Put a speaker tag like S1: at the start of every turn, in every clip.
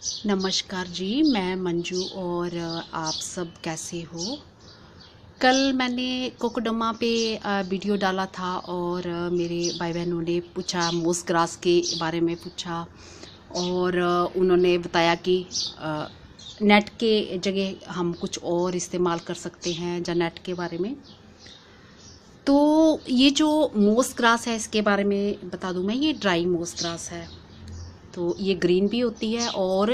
S1: नमस्कार जी, मैं मंजू और आप सब कैसे हो। कल मैंने कोकोडमा पे वीडियो डाला था और मेरे भाई बहनों ने पूछा, मोस ग्रास के बारे में पूछा और उन्होंने बताया कि नेट के जगह हम कुछ और इस्तेमाल कर सकते हैं या नेट के बारे में। तो ये जो मोस ग्रास है इसके बारे में बता दूं मैं, ये ड्राई मोस ग्रास है। तो ये ग्रीन भी होती है और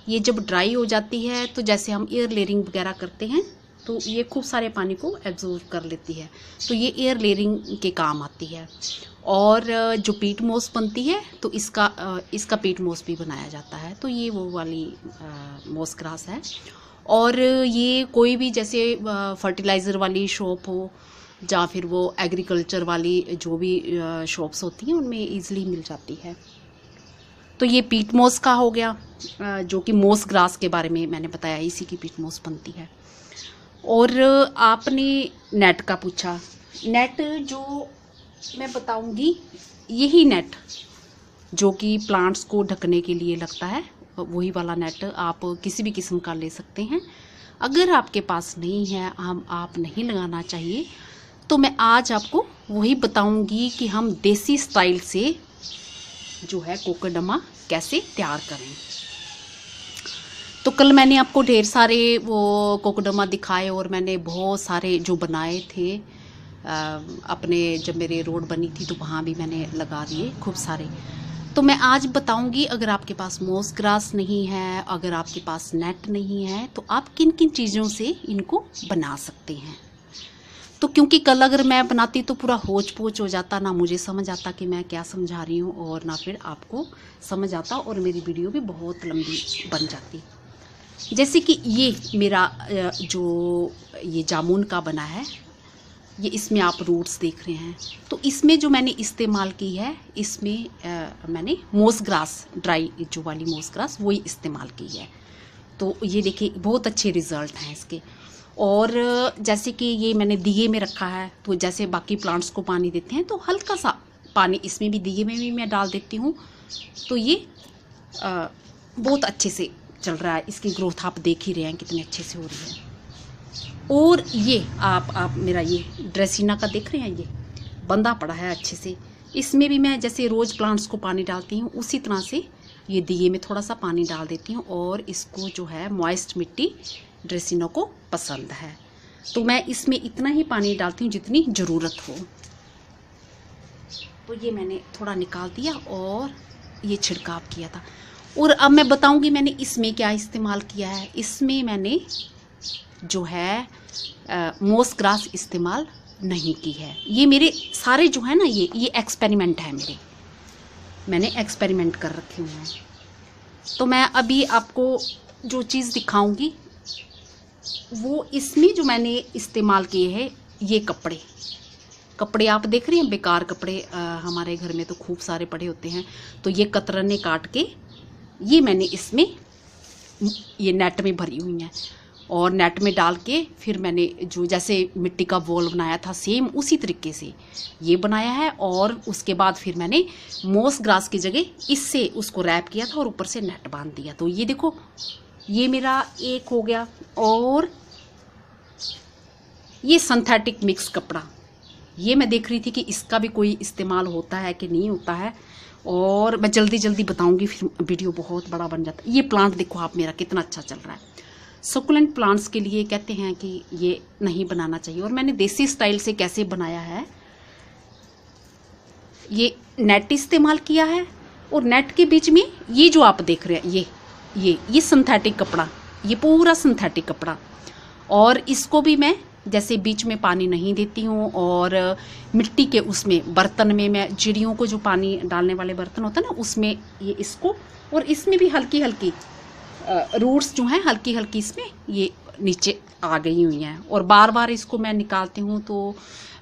S1: ये जब ड्राई हो जाती है तो जैसे हम एयर लेयरिंग वगैरह करते हैं तो ये खूब सारे पानी को एब्जॉर्ब कर लेती है, तो ये एयर लेयरिंग के काम आती है। और जो पीट मोस बनती है तो इसका पीट मोस भी बनाया जाता है। तो ये वो वाली मोस ग्रास है। और ये कोई भी जैसे फर्टिलाइज़र वाली शॉप हो या फिर वो एग्रीकल्चर वाली जो भी शॉप्स होती हैं उनमें ईजिली मिल जाती है। तो ये पीट मोस का हो गया, जो कि मोस ग्रास के बारे में मैंने बताया, इसी की पीट मोस बनती है। और आपने नेट का पूछा। नेट जो मैं बताऊंगी, यही नेट जो कि प्लांट्स को ढकने के लिए लगता है, वही वाला नेट आप किसी भी किस्म का ले सकते हैं। अगर आपके पास नहीं है, आप नहीं लगाना चाहिए, तो मैं आज आपको वही बताऊंगी कि हम देसी स्टाइल से जो है कोकोडमा कैसे तैयार करें। तो कल मैंने आपको ढेर सारे वो कोकोडमा दिखाए और मैंने बहुत सारे जो बनाए थे अपने, जब मेरे रोड बनी थी तो वहाँ भी मैंने लगा दिए खूब सारे। तो मैं आज बताऊंगी, अगर आपके पास मोस ग्रास नहीं है, अगर आपके पास नेट नहीं है, तो आप किन किन चीज़ों से इनको बना सकते हैं। तो क्योंकि कल अगर मैं बनाती तो पूरा होच पोच हो जाता, ना मुझे समझ आता कि मैं क्या समझा रही हूँ और ना फिर आपको समझ आता, और मेरी वीडियो भी बहुत लंबी बन जाती। जैसे कि ये मेरा जो ये जामुन का बना है, ये इसमें आप रूट्स देख रहे हैं। तो इसमें जो मैंने इस्तेमाल की है, इसमें मैंने मोस ग्रास, ड्राई जो वाली मोस ग्रास वही इस्तेमाल की है। तो ये देखिए बहुत अच्छे रिजल्ट हैं इसके। और जैसे कि ये मैंने दिए में रखा है, तो जैसे बाकी प्लांट्स को पानी देते हैं तो हल्का सा पानी इसमें भी, दिए में भी मैं डाल देती हूँ। तो ये बहुत अच्छे से चल रहा है। इसकी ग्रोथ आप देख ही रहे हैं कितने अच्छे से हो रही है। और ये आप मेरा ये ड्रेसिना का देख रहे हैं, ये बंधा पड़ा है अच्छे से। इसमें भी मैं जैसे रोज़ प्लांट्स को पानी डालती हूँ, उसी तरह से ये दिए में थोड़ा सा पानी डाल देती हूँ। और इसको जो है मॉइस्ट मिट्टी ड्रेसिनो को पसंद है, तो मैं इसमें इतना ही पानी डालती हूँ जितनी ज़रूरत हो। तो ये मैंने थोड़ा निकाल दिया और ये छिड़काव किया था। और अब मैं बताऊंगी मैंने इसमें क्या इस्तेमाल किया है। इसमें मैंने जो है मोस ग्रास इस्तेमाल नहीं की है। ये मेरे सारे जो है ना, ये एक्सपेरिमेंट है मेरे, मैंने एक्सपेरिमेंट कर रखे हुए हैं। तो मैं अभी आपको जो चीज़ दिखाऊंगी वो इसमें जो मैंने इस्तेमाल किए हैं, ये कपड़े आप देख रहे हैं, बेकार कपड़े हमारे घर में तो खूब सारे पड़े होते हैं। तो ये कतरने काट के ये मैंने इसमें ये नेट में भरी हुई हैं, और नेट में डाल के फिर मैंने जो जैसे मिट्टी का बॉल बनाया था, सेम उसी तरीके से ये बनाया है। और उसके बाद फिर मैंने मोस ग्रास की जगह इससे उसको रैप किया था और ऊपर से नेट बांध दिया। तो ये देखो, ये मेरा एक हो गया। और ये सिंथेटिक मिक्स कपड़ा, ये मैं देख रही थी कि इसका भी कोई इस्तेमाल होता है कि नहीं होता है, और मैं जल्दी जल्दी बताऊंगी, फिर वीडियो बहुत बड़ा बन जाता है। ये प्लांट देखो आप मेरा कितना अच्छा चल रहा है। सकुलेंट प्लांट्स के लिए कहते हैं कि ये नहीं बनाना चाहिए, और मैंने देसी स्टाइल से कैसे बनाया है, ये नेट इस्तेमाल किया है। और नेट के बीच में ये जो आप देख रहे हैं, ये सिंथेटिक कपड़ा, ये पूरा सिंथेटिक कपड़ा। और इसको भी मैं जैसे बीच में पानी नहीं देती हूँ, और मिट्टी के उसमें बर्तन में मैं चिड़ियों को जो पानी डालने वाले बर्तन होता है ना, उसमें ये इसको, और इसमें भी हल्की हल्की रूट्स जो हैं हल्की हल्की इसमें ये नीचे आ गई हुई हैं। और बार बार इसको मैं निकालती हूँ, तो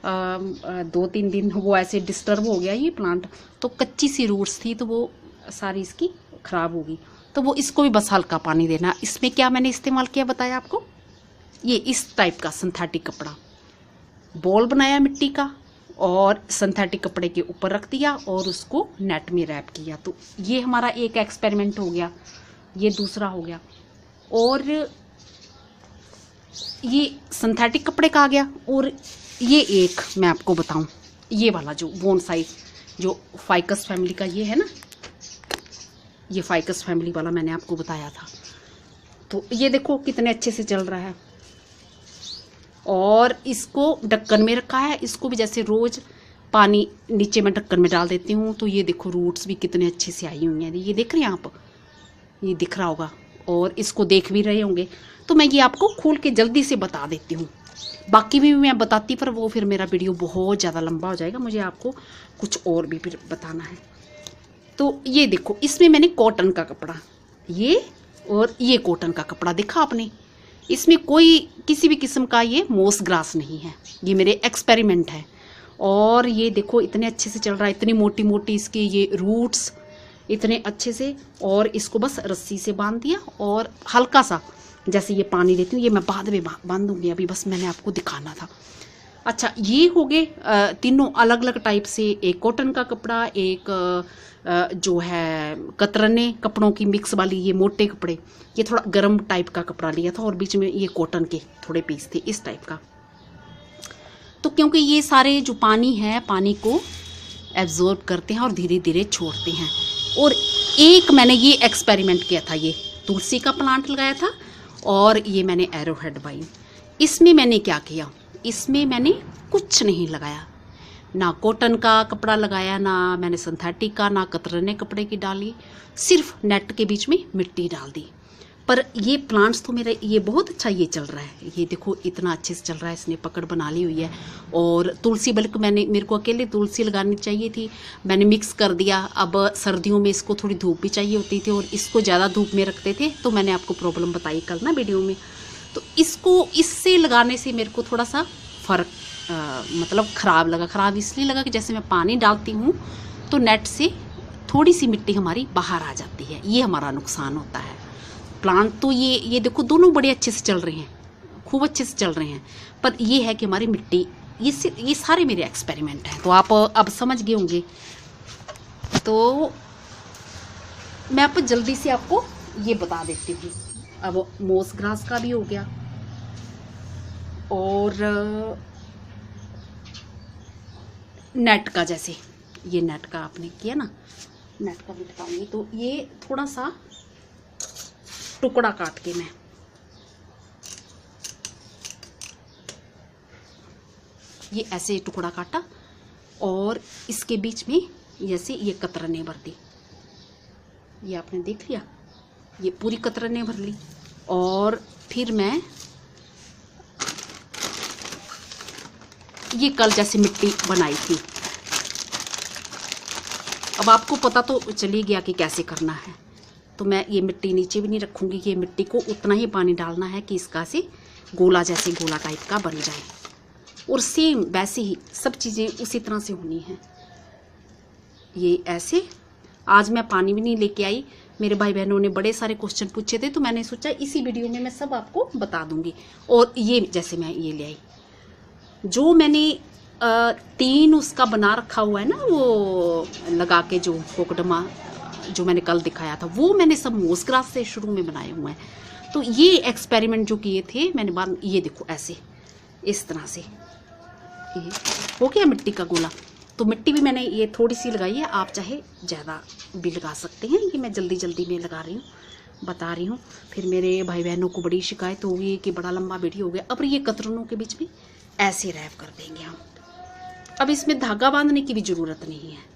S1: 2-3 दिन वो ऐसे डिस्टर्ब हो गया ये प्लांट, तो कच्ची सी रूट्स थी तो वो सारी इसकी ख़राब होगी। तो वो इसको भी बस हल्का पानी देना। इसमें क्या मैंने इस्तेमाल किया बताया आपको, ये इस टाइप का सिंथेटिक कपड़ा, बॉल बनाया मिट्टी का और सिंथेटिक कपड़े के ऊपर रख दिया और उसको नेट में रैप किया। तो ये हमारा एक एक्सपेरिमेंट हो गया। ये दूसरा हो गया। और ये सिंथेटिक कपड़े का आ गया। और ये एक मैं आपको बताऊं, ये वाला जो बोनसाई जो फाइकस फैमिली का ये है ना, ये फाइकस फैमिली वाला मैंने आपको बताया था। तो ये देखो कितने अच्छे से चल रहा है। और इसको ढक्कन में रखा है, इसको भी जैसे रोज पानी नीचे मैं ढक्कन में डाल देती हूँ। तो ये देखो रूट्स भी कितने अच्छे से आई हुई हैं, ये देख रहे हैं आप, ये दिख रहा होगा और इसको देख भी रहे होंगे। तो मैं ये आपको खोल के जल्दी से बता देती हूँ, बाकी भी मैं बताती पर वो फिर मेरा वीडियो बहुत ज़्यादा लंबा हो जाएगा, मुझे आपको कुछ और भी फिर बताना है। तो ये देखो इसमें मैंने कॉटन का कपड़ा, ये और ये कॉटन का कपड़ा देखा आपने, इसमें कोई किसी भी किस्म का ये मोस ग्रास नहीं है, ये मेरे एक्सपेरिमेंट है। और ये देखो इतने अच्छे से चल रहा है, इतनी मोटी मोटी इसके ये रूट्स इतने अच्छे से। और इसको बस रस्सी से बांध दिया और हल्का सा जैसे ये पानी देती हूँ, ये मैं बाद में बांधूंगी, अभी बस मैंने आपको दिखाना था। अच्छा ये हो गए तीनों अलग अलग टाइप से, एक कॉटन का कपड़ा, एक जो है कतरने कपड़ों की मिक्स वाली ये मोटे कपड़े, ये थोड़ा गर्म टाइप का कपड़ा लिया था, और बीच में ये कॉटन के थोड़े पीस थे इस टाइप का। तो क्योंकि ये सारे जो पानी है, पानी को एब्जॉर्ब करते हैं और धीरे धीरे छोड़ते हैं। और एक मैंने ये एक्सपेरिमेंट किया था, ये तुलसी का प्लांट लगाया था और ये मैंने एरोहेड वाइन। इसमें मैंने क्या किया, इसमें मैंने कुछ नहीं लगाया, ना कॉटन का कपड़ा लगाया, ना मैंने सिंथेटिक का, ना कतरने कपड़े की डाली, सिर्फ नेट के बीच में मिट्टी डाल दी। पर ये प्लांट्स तो मेरा ये बहुत अच्छा ये चल रहा है, ये देखो इतना अच्छे से चल रहा है, इसने पकड़ बना ली हुई है। और तुलसी, बल्कि मेरे को अकेले तुलसी लगानी चाहिए थी, मैंने मिक्स कर दिया। अब सर्दियों में इसको थोड़ी धूप भी चाहिए होती थी और इसको ज़्यादा धूप में रखते थे, तो मैंने आपको प्रॉब्लम बताई कल ना वीडियो में। तो इसको इससे लगाने से मेरे को थोड़ा सा फ़र्क मतलब ख़राब लगा। ख़राब इसलिए लगा कि जैसे मैं पानी डालती हूँ तो नेट से थोड़ी सी मिट्टी हमारी बाहर आ जाती है, ये हमारा नुकसान होता है। प्लांट तो ये देखो दोनों बड़े अच्छे से चल रहे हैं, खूब अच्छे से चल रहे हैं, पर ये है कि हमारी मिट्टी, ये सारे मेरे एक्सपेरिमेंट हैं। तो आप अब समझ गए होंगे। तो मैं आपको जल्दी से आपको ये बता देती हूँ। अब मोस ग्रास का भी हो गया और नेट का, जैसे ये नेट का आपने किया ना, नेट का भी बताऊंगी। तो ये थोड़ा सा टुकड़ा काट के मैं ये ऐसे टुकड़ा काटा और इसके बीच में जैसे ये कतरने भर दी, ये आपने देख लिया, ये पूरी कतरने भर ली। और फिर मैं ये कल जैसे मिट्टी बनाई थी, अब आपको पता तो चली गया कि कैसे करना है। तो मैं ये मिट्टी नीचे भी नहीं रखूँगी, ये मिट्टी को उतना ही पानी डालना है कि इसका से गोला, जैसे गोला टाइप का बन जाए। और सेम वैसे ही सब चीज़ें उसी तरह से होनी है। ये ऐसे, आज मैं पानी भी नहीं लेके आई, मेरे भाई बहनों ने बड़े सारे क्वेश्चन पूछे थे, तो मैंने सोचा इसी वीडियो में मैं सब आपको बता दूंगी। और ये जैसे मैं ये ले आई, जो मैंने 3 उसका बना रखा हुआ है ना, वो लगा के जो कोकडमा जो मैंने कल दिखाया था, वो मैंने सब मोस ग्रास से शुरू में बनाए हुए हैं। तो ये एक्सपेरिमेंट जो किए थे मैंने बाद, ये देखो ऐसे इस तरह से ये हो गया मिट्टी का गोला। तो मिट्टी भी मैंने ये थोड़ी सी लगाई है, आप चाहे ज़्यादा भी लगा सकते हैं, ये मैं जल्दी जल्दी में लगा रही हूँ, बता रही हूँ। फिर मेरे भाई बहनों को बड़ी शिकायत होगी कि बड़ा लंबा वीडियो हो गया। अब ये कतरनों के बीच में ऐसे रैप कर देंगे हम। अब इसमें धागा बांधने की भी ज़रूरत नहीं है।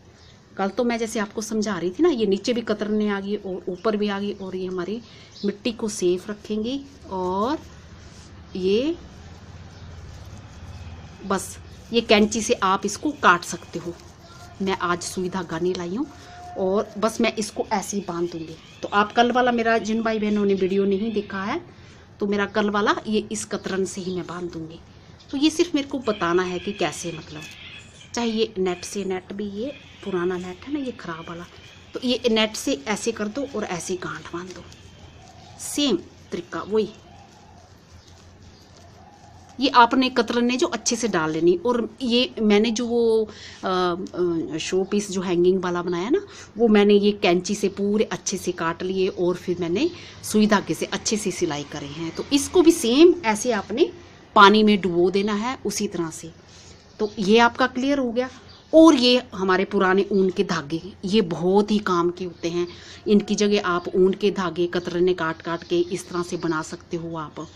S1: कल तो मैं जैसे आपको समझा रही थी ना, ये नीचे भी कतरने आ गई और ऊपर भी आ गई, और ये हमारी मिट्टी को सेफ रखेंगे। और ये बस ये कैंची से आप इसको काट सकते हो। मैं आज सुई धागा नहीं लाई हूँ और बस मैं इसको ऐसे ही बांध दूँगी। तो आप कल वाला मेरा, जिन भाई बहनों ने वीडियो नहीं देखा है, तो मेरा कल वाला ये इस कतरन से ही मैं बांध दूँगी। तो ये सिर्फ मेरे को बताना है कि कैसे, मतलब चाहे ये नेट से, नेट भी ये पुराना नेट है ना, ये ख़राब वाला, तो ये नेट से ऐसे कर दो और ऐसे गांठ बांध दो, सेम तरीका वही। ये आपने कतरने जो अच्छे से डाल लेनी। और ये मैंने जो वो शो पीस जो हैंगिंग वाला बनाया ना, वो मैंने ये कैंची से पूरे अच्छे से काट लिए और फिर मैंने सुई धागे से अच्छे से सिलाई करे हैं। तो इसको भी सेम ऐसे आपने पानी में डुबो देना है उसी तरह से। तो ये आपका क्लियर हो गया। और ये हमारे पुराने ऊन के धागे, ये बहुत ही काम के होते हैं। इनकी जगह आप ऊन के धागे कतरने काट काट के इस तरह से बना सकते हो आप।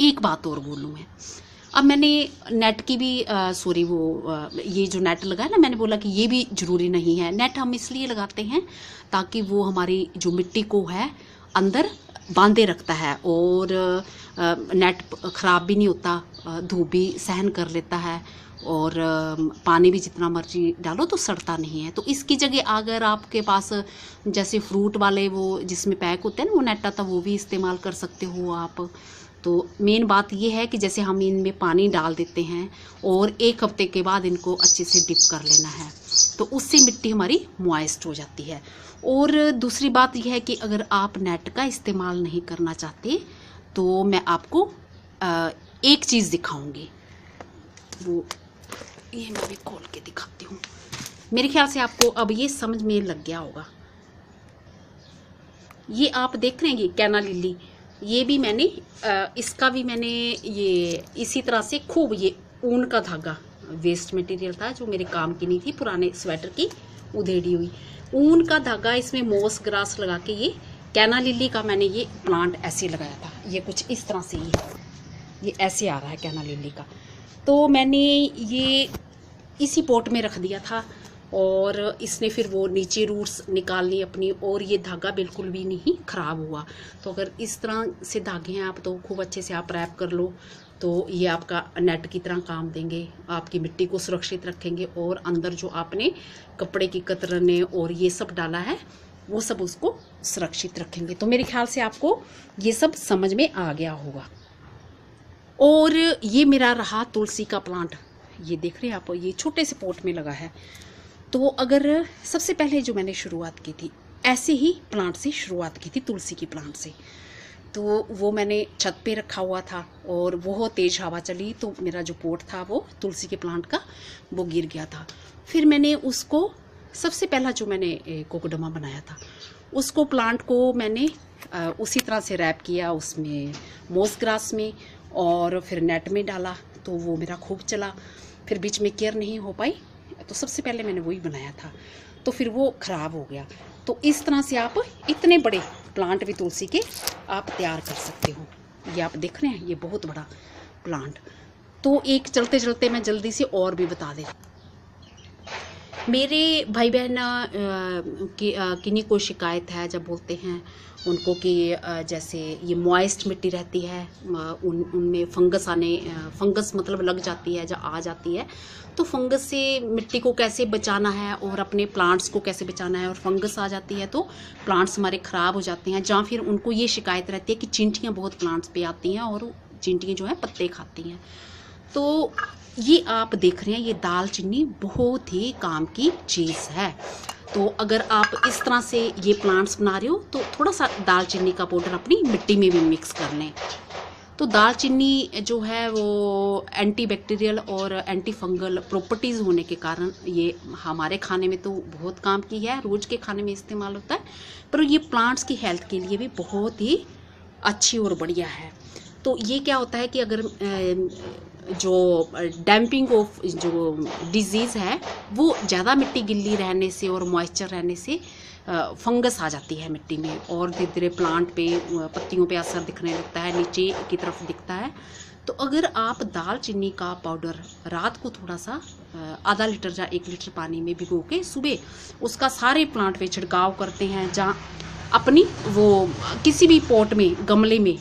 S1: एक बात और बोलूँ मैं, अब मैंने नेट की भी ये जो नेट लगा है ना, मैंने बोला कि ये भी ज़रूरी नहीं है। नेट हम इसलिए लगाते हैं ताकि वो हमारी जो मिट्टी को है अंदर बांधे रखता है और नेट ख़राब भी नहीं होता, धूप भी सहन कर लेता है और पानी भी जितना मर्जी डालो तो सड़ता नहीं है। तो इसकी जगह अगर आपके पास जैसे फ्रूट वाले वो जिसमें पैक होते हैं ना वो नेट आता, वो भी इस्तेमाल कर सकते हो आप। तो मेन बात ये है कि जैसे हम इनमें पानी डाल देते हैं और 1 हफ्ते के बाद इनको अच्छे से डिप कर लेना है, तो उससे मिट्टी हमारी मॉइस्ट हो जाती है। और दूसरी बात यह है कि अगर आप नेट का इस्तेमाल नहीं करना चाहते तो मैं आपको एक चीज़ दिखाऊंगी, वो ये मैं भी खोल के दिखाती हूँ। मेरे ख्याल से आपको अब ये समझ में लग गया होगा। ये आप देख रहे हैं ये कैना लिली, ये भी मैंने इसका भी मैंने ये इसी तरह से खूब ये ऊन का धागा वेस्ट मटेरियल था जो मेरे काम की नहीं थी, पुराने स्वेटर की उधेड़ी हुई ऊन का धागा, इसमें मोस ग्रास लगा के ये कैना लिली का मैंने ये प्लांट ऐसे लगाया था। ये कुछ इस तरह से ये ऐसे आ रहा है कैना लिली का। तो मैंने ये इसी पॉट में रख दिया था और इसने फिर वो नीचे रूट्स निकाल ली अपनी, और ये धागा बिल्कुल भी नहीं ख़राब हुआ। तो अगर इस तरह से धागे हैं आप तो खूब अच्छे से आप रैप कर लो, तो ये आपका नेट की तरह काम देंगे, आपकी मिट्टी को सुरक्षित रखेंगे और अंदर जो आपने कपड़े की कतरने और ये सब डाला है वो सब उसको सुरक्षित रखेंगे। तो मेरे ख्याल से आपको ये सब समझ में आ गया होगा। और ये मेरा रहा तुलसी का प्लांट, ये देख रहे हैं आप, ये छोटे से पॉट में लगा है। तो अगर सबसे पहले जो मैंने शुरुआत की थी ऐसे ही प्लांट से शुरुआत की थी, तुलसी की प्लांट से, तो वो मैंने छत पे रखा हुआ था और बहुत तेज़ हवा चली तो मेरा जो पॉट था वो तुलसी के प्लांट का वो गिर गया था। फिर मैंने उसको सबसे पहला जो मैंने कोकोडमा बनाया था उसको प्लांट को मैंने उसी तरह से रैप किया, उसमें मोस ग्रास में और फिर नेट में डाला, तो वो मेरा खूब चला। फिर बीच में केयर नहीं हो पाई तो सबसे पहले मैंने वही बनाया था, तो फिर वो ख़राब हो गया। तो इस तरह से आप इतने बड़े प्लांट भी तुलसी के आप तैयार कर सकते हो। ये आप देख रहे हैं ये बहुत बड़ा प्लांट। तो एक चलते चलते मैं जल्दी से और भी बता दें, मेरे भाई बहन किन्हीं को शिकायत है जब बोलते हैं उनको कि जैसे ये मॉइस्ट मिट्टी रहती है उनमें फंगस मतलब लग जाती है, जब आ जाती है तो फंगस से मिट्टी को कैसे बचाना है और अपने प्लांट्स को कैसे बचाना है, और फंगस आ जाती है तो प्लांट्स हमारे ख़राब हो जाते हैं। जहाँ फिर उनको ये शिकायत रहती है कि चींटियाँ बहुत प्लांट्स पे आती हैं और चींटियाँ जो है पत्ते खाती हैं। तो ये आप देख रहे हैं ये दालचीनी बहुत ही काम की चीज़ है। तो अगर आप इस तरह से ये प्लांट्स बना रहे हो तो थोड़ा सा दालचीनी का पाउडर अपनी मिट्टी में भी मिक्स कर लें। तो दालचीनी जो है वो एंटी बैक्टीरियल और एंटी फंगल प्रॉपर्टीज़ होने के कारण ये हमारे खाने में तो बहुत काम की है, रोज़ के खाने में इस्तेमाल होता है, पर ये प्लांट्स की हेल्थ के लिए भी बहुत ही अच्छी और बढ़िया है। तो ये क्या होता है कि अगर जो डैम्पिंग ऑफ जो डिजीज़ है वो ज़्यादा मिट्टी गिल्ली रहने से और मॉइस्चर रहने से फंगस आ जाती है मिट्टी में और धीरे धीरे प्लांट पे पत्तियों पे असर दिखने लगता है, नीचे की तरफ दिखता है। तो अगर आप दालचीनी का पाउडर रात को थोड़ा सा आधा लीटर या 1 लीटर पानी में भिगो के सुबह उसका सारे प्लांट पे छिड़काव करते हैं, जहाँ अपनी वो किसी भी पॉट में गमले में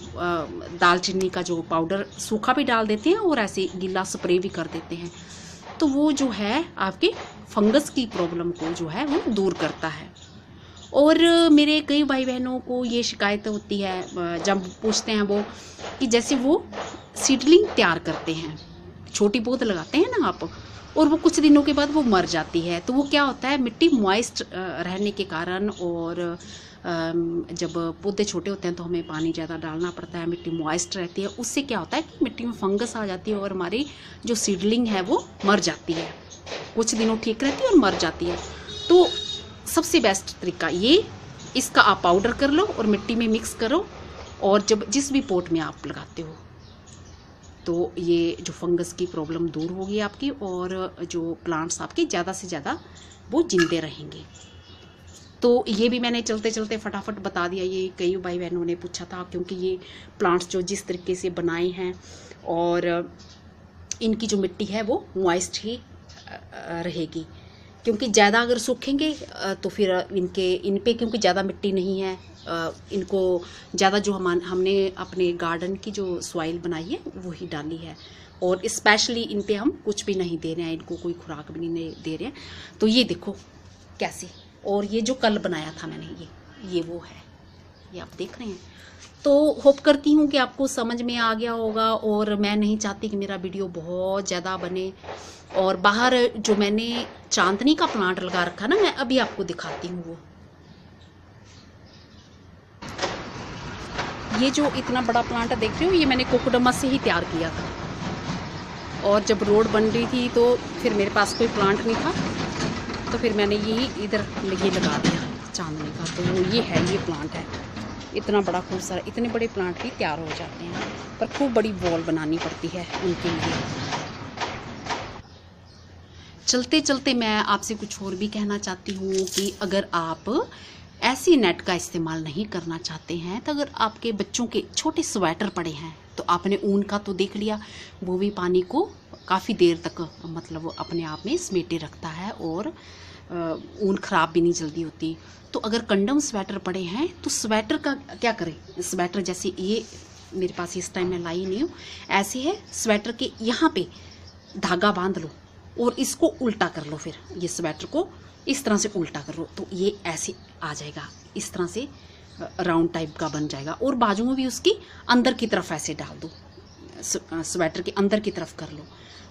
S1: दालचीनी का जो पाउडर सूखा भी डाल देते हैं और ऐसे गीला स्प्रे भी कर देते हैं, तो वो जो है आपके फंगस की प्रॉब्लम को जो है वो दूर करता है। और मेरे कई भाई बहनों को ये शिकायत होती है जब पूछते हैं वो कि जैसे वो सीडलिंग तैयार करते हैं, छोटी पौध लगाते हैं ना आप, और वो कुछ दिनों के बाद वो मर जाती है। तो वो क्या होता है, मिट्टी मॉइस्ट रहने के कारण, और जब पौधे छोटे होते हैं तो हमें पानी ज़्यादा डालना पड़ता है, मिट्टी मॉइस्ट रहती है, उससे क्या होता है कि मिट्टी में फंगस आ जाती है और हमारी जो सीडलिंग है वो मर जाती है, कुछ दिनों ठीक रहती है और मर जाती है। तो सबसे बेस्ट तरीका ये, इसका आप पाउडर कर लो और मिट्टी में मिक्स करो, और जब जिस भी पॉट में आप लगाते हो तो ये जो फंगस की प्रॉब्लम दूर होगी आपकी, और जो प्लांट्स आपके ज़्यादा से ज़्यादा वो जिंदे रहेंगे। तो ये भी मैंने चलते चलते फटाफट बता दिया। ये कई भाई बहनों ने पूछा था, क्योंकि ये प्लांट्स जो जिस तरीके से बनाए हैं, और इनकी जो मिट्टी है वो मॉइस्ट ही रहेगी, क्योंकि ज़्यादा अगर सूखेंगे तो फिर इन पे क्योंकि ज़्यादा मिट्टी नहीं है, इनको ज़्यादा जो हमने अपने गार्डन की जो सॉइल बनाई है वो ही डाली है, और स्पेशली इन पे हम कुछ भी नहीं दे रहे हैं, इनको कोई खुराक भी नहीं दे रहे हैं। तो ये देखो कैसे, और ये जो कल बनाया था मैंने, ये वो है, ये आप देख रहे हैं। तो होप करती हूँ कि आपको समझ में आ गया होगा, और मैं नहीं चाहती कि मेरा वीडियो बहुत ज़्यादा बने। और बाहर जो मैंने चांदनी का प्लांट लगा रखा ना, मैं अभी आपको दिखाती हूँ वो। ये जो इतना बड़ा प्लांट देख रहे हो, ये मैंने कोकोडमा से ही तैयार किया था, और जब रोड बन रही थी तो फिर मेरे पास कोई प्लांट नहीं था, तो फिर मैंने यही इधर ये लगा दिया चांदनी का। तो ये है, ये प्लांट है इतना बड़ा खूबसूरत। इतने बड़े प्लांट भी तैयार हो जाते हैं, पर खूब बड़ी वॉल बनानी पड़ती है उनके लिए। चलते चलते मैं आपसे कुछ और भी कहना चाहती हूँ कि अगर आप ऐसी नेट का इस्तेमाल नहीं करना चाहते हैं, तो अगर आपके बच्चों के छोटे स्वेटर पड़े हैं, तो आपने ऊन का तो देख लिया, वो भी पानी को काफ़ी देर तक मतलब अपने आप में समेटे रखता है, और ऊन ख़राब भी नहीं जल्दी होती। तो अगर कंडम स्वेटर पड़े हैं तो स्वेटर का क्या करें, स्वेटर जैसे ये मेरे पास इस टाइम मैं लाई नहीं हूँ, ऐसे है, स्वेटर के यहाँ पे धागा बांध लो और इसको उल्टा कर लो, फिर ये स्वेटर को इस तरह से उल्टा कर लो, तो ये ऐसे आ जाएगा, इस तरह से राउंड टाइप का बन जाएगा। और बाजू में भी उसकी अंदर की तरफ ऐसे डाल दो, स्वेटर के अंदर की तरफ कर लो,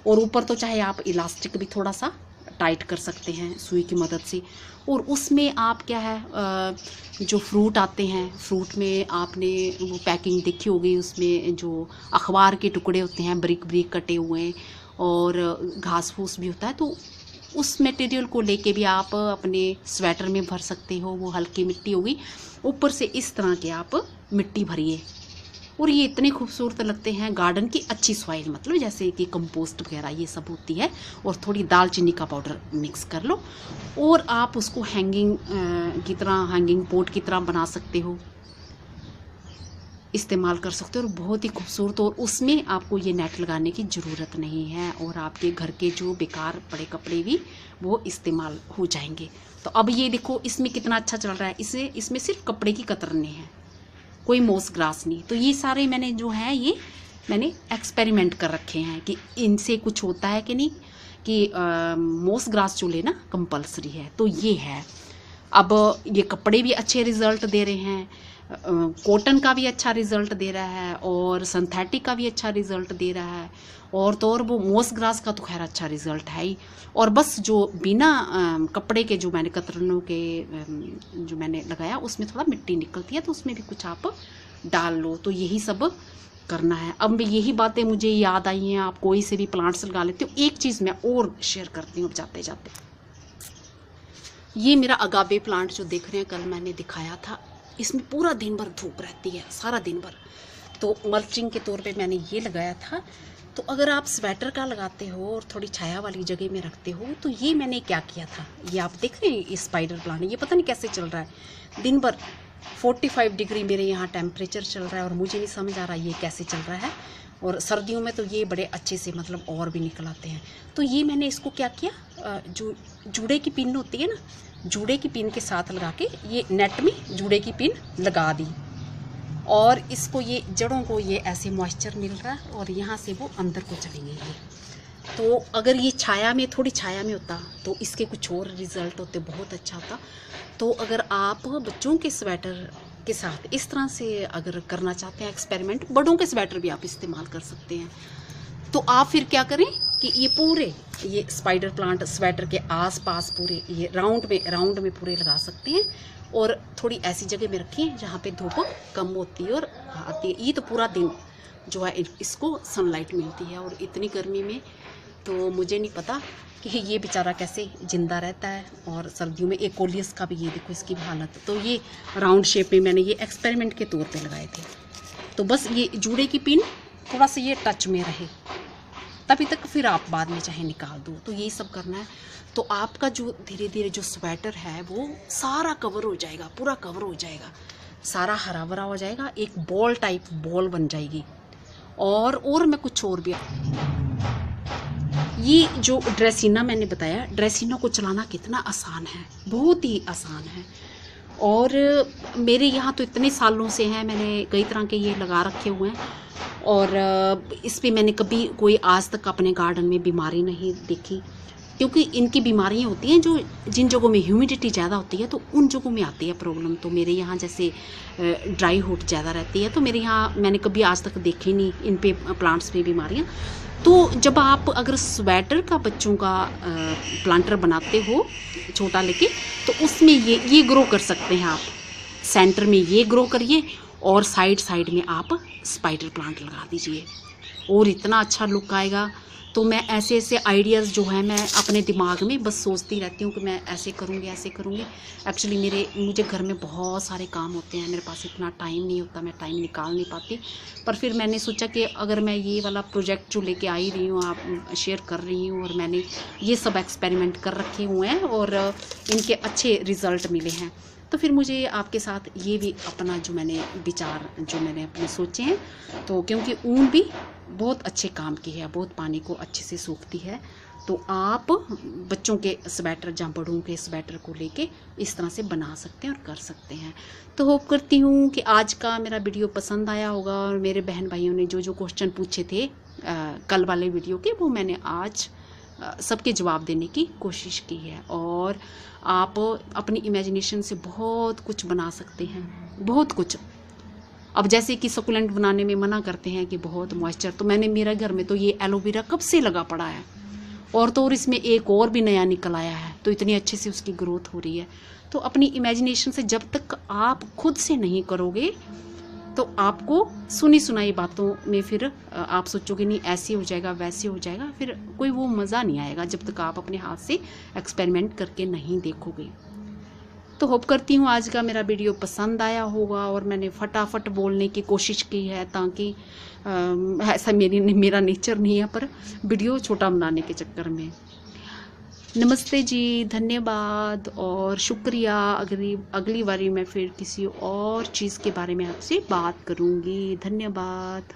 S1: और ऊपर तो चाहे आप इलास्टिक भी थोड़ा सा टाइट कर सकते हैं सुई की मदद से। और उसमें आप क्या है, जो फ्रूट आते हैं, फ्रूट में आपने वो पैकिंग देखी होगी, उसमें जो अखबार के टुकड़े होते हैं बारीक बारीक कटे हुए, और घास फूस भी होता है, तो उस मटेरियल को लेके भी आप अपने स्वेटर में भर सकते हो। वो हल्की मिट्टी होगी, ऊपर से इस तरह के आप मिट्टी भरिए, और ये इतने खूबसूरत लगते हैं। गार्डन की अच्छी सॉइल, मतलब जैसे कि कंपोस्ट वगैरह ये सब होती है, और थोड़ी दालचीनी का पाउडर मिक्स कर लो, और आप उसको हैंगिंग की तरह, हैंगिंग पोट की तरह बना सकते हो, इस्तेमाल कर सकते हो, और बहुत ही खूबसूरत। और उसमें आपको ये नेट लगाने की ज़रूरत नहीं है, और आपके घर के जो बेकार पड़े कपड़े भी वो इस्तेमाल हो जाएंगे। तो अब ये देखो इसमें कितना अच्छा चल रहा है, इसमें सिर्फ कपड़े की कतरने हैं, कोई मोस ग्रास नहीं। तो ये सारे मैंने जो है, ये मैंने एक्सपेरिमेंट कर रखे हैं कि इनसे कुछ होता है कि नहीं, कि मोस ग्रास जो लेना कंपलसरी है, तो ये है। अब ये कपड़े भी अच्छे रिजल्ट दे रहे हैं, कॉटन का भी अच्छा रिजल्ट दे रहा है, और सिंथेटिक का भी अच्छा रिजल्ट दे रहा है, और तो और वो मोस ग्रास का तो खैर अच्छा रिजल्ट है ही। और बस जो बिना कपड़े के जो मैंने कतरनों के जो मैंने लगाया, उसमें थोड़ा मिट्टी निकलती है, तो उसमें भी कुछ आप डाल लो। तो यही सब करना है। अब यही बातें मुझे याद आई हैं, आप कोई से भी प्लांट्स लगा लेते हो। एक चीज़ मैं और शेयर करती हूँ जाते जाते, ये मेरा अगावे प्लांट जो देख रहे हैं, कल मैंने दिखाया था, इसमें पूरा दिन भर धूप रहती है, सारा दिन भर। तो मल्चिंग के तौर पे मैंने ये लगाया था। तो अगर आप स्वेटर का लगाते हो और थोड़ी छाया वाली जगह में रखते हो, तो ये मैंने क्या किया था, ये आप देख रहे हैं, ये स्पाइडर प्लांट, ये पता नहीं कैसे चल रहा है, दिन भर 45 डिग्री मेरे यहाँ टेम्परेचर चल रहा है, और मुझे नहीं समझ आ रहा ये कैसे चल रहा है। और सर्दियों में तो ये बड़े अच्छे से मतलब और भी निकल आते हैं। तो ये मैंने इसको क्या किया, जो जूड़े की पिन होती है ना, जूड़े की पिन के साथ लगा के ये नेट में जूड़े की पिन लगा दी, और इसको ये जड़ों को ये ऐसे मॉइस्चर मिल रहा है, और यहाँ से वो अंदर को चलेंगे ये। तो अगर ये छाया में, थोड़ी छाया में होता तो इसके कुछ और रिजल्ट होते, बहुत अच्छा होता। तो अगर आप बच्चों के स्वेटर के साथ इस तरह से अगर करना चाहते हैं एक्सपेरिमेंट, बड़ों के स्वेटर भी आप इस्तेमाल कर सकते हैं। तो आप फिर क्या करें कि ये पूरे ये स्पाइडर प्लांट स्वेटर के आसपास पूरे ये राउंड में पूरे लगा सकते हैं। और थोड़ी ऐसी जगह में रखिए जहाँ पे धूप कम होती है और आती है। ये तो पूरा दिन जो है इसको सनलाइट मिलती है, और इतनी गर्मी में तो मुझे नहीं पता कि ये बेचारा कैसे जिंदा रहता है। और सर्दियों में एक कोलियस का भी ये देखो इसकी हालत। तो ये राउंड शेप में मैंने ये एक्सपेरिमेंट के तौर पे लगाए थे। तो बस ये जूड़े की पिन थोड़ा सा ये टच में रहे तभी तक, फिर आप बाद में चाहे निकाल दो। तो यही सब करना है। तो आपका जो धीरे धीरे जो स्वेटर है वो सारा कवर हो जाएगा, पूरा कवर हो जाएगा, सारा हरा भरा हो जाएगा, एक बॉल टाइप बॉल बन जाएगी। और मैं कुछ और भी, ये जो ड्रेसिना मैंने बताया, ड्रेसिना को चलाना कितना आसान है, बहुत ही आसान है। और मेरे यहाँ तो इतने सालों से हैं, मैंने कई तरह के ये लगा रखे हुए हैं। और इस पे मैंने कभी कोई आज तक अपने गार्डन में बीमारी नहीं देखी, क्योंकि इनकी बीमारियाँ होती हैं जो जिन जगहों में ह्यूमिडिटी ज़्यादा होती है तो उन जगहों में आती है प्रॉब्लम। तो मेरे यहाँ जैसे ड्राई हुड ज़्यादा रहती है, तो मेरे यहाँ मैंने कभी आज तक देखी नहीं इन पे प्लांट्स पे बीमारियाँ। तो जब आप अगर स्वेटर का बच्चों का प्लांटर बनाते हो छोटा लेके, तो उसमें ये ग्रो कर सकते हैं आप। सेंटर में ये ग्रो करिए और साइड में आप स्पाइडर प्लांट लगा दीजिए, और इतना अच्छा लुक आएगा। तो मैं ऐसे आइडियाज़ जो है मैं अपने दिमाग में बस सोचती रहती हूँ कि मैं ऐसे करूँगी। एक्चुअली मुझे घर में बहुत सारे काम होते हैं, मेरे पास इतना टाइम नहीं होता, मैं टाइम निकाल नहीं पाती। पर फिर मैंने सोचा कि अगर मैं ये वाला प्रोजेक्ट जो लेके आई रही हूँ, आप शेयर कर रही हूँ, और मैंने ये सब एक्सपेरिमेंट कर रखे हुए हैं और इनके अच्छे रिज़ल्ट मिले हैं, तो फिर मुझे आपके साथ ये भी अपना जो मैंने विचार जो मैंने अपने सोचे हैं। तो क्योंकि ऊन भी बहुत अच्छे काम की है, बहुत पानी को अच्छे से सूखती है। तो आप बच्चों के स्वेटर या बड़ों के स्वेटर को लेके इस तरह से बना सकते हैं और कर सकते हैं। तो होप करती हूँ कि आज का मेरा वीडियो पसंद आया होगा, और मेरे बहन भाइयों ने जो क्वेश्चन पूछे थे कल वाले वीडियो के, वो मैंने आज सबके जवाब देने की कोशिश की है। और आप अपनी इमेजिनेशन से बहुत कुछ बना सकते हैं, बहुत कुछ। अब जैसे कि सकुलेंट बनाने में मना करते हैं कि बहुत मॉइस्चर, तो मेरे घर में तो ये एलोवेरा कब से लगा पड़ा है, और इसमें एक और भी नया निकल आया है, तो इतनी अच्छे से उसकी ग्रोथ हो रही है। तो अपनी इमेजिनेशन से जब तक आप खुद से नहीं करोगे तो आपको सुनी सुनाई बातों में फिर आप सोचोगे नहीं ऐसे हो जाएगा वैसे हो जाएगा, फिर कोई वो मज़ा नहीं आएगा जब तक आप अपने हाथ से एक्सपेरिमेंट करके नहीं देखोगे। तो होप करती हूँ आज का मेरा वीडियो पसंद आया होगा, और मैंने फटाफट बोलने की कोशिश की है ताकि ऐसा मेरा नेचर नहीं है, पर वीडियो छोटा बनाने के चक्कर में। नमस्ते जी, धन्यवाद और शुक्रिया। अगली बारी मैं फिर किसी और चीज़ के बारे में आपसे बात करूँगी। धन्यवाद।